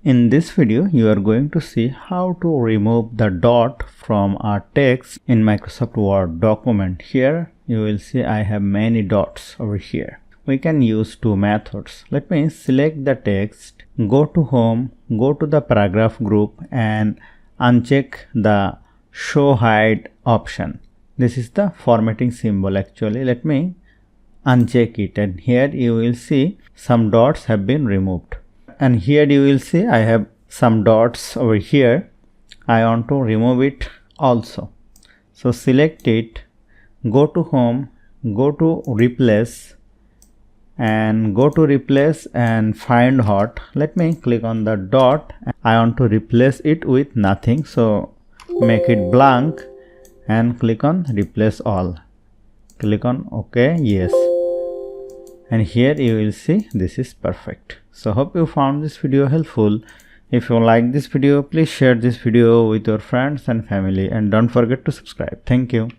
In this video, you are going to see how to remove the dot from our text in Microsoft Word document. Here you will see I have many dots over here. We can use two methods. Let me select the text, go to home, go to the paragraph group and uncheck the show hide option. This is the formatting symbol actually. Let me uncheck it, and here you will see some dots have been removed. And here you will see I have some dots over here. I want to remove it also. So select it, go to home, go to replace and go to replace and find hot. Let me click on the dot. I want to replace it with nothing, so make it blank and click on replace all. Click on OK, yes, and here you will see this is perfect. So hope you found this video helpful. If you like this video, please share this video with your friends and family and don't forget to subscribe. Thank you.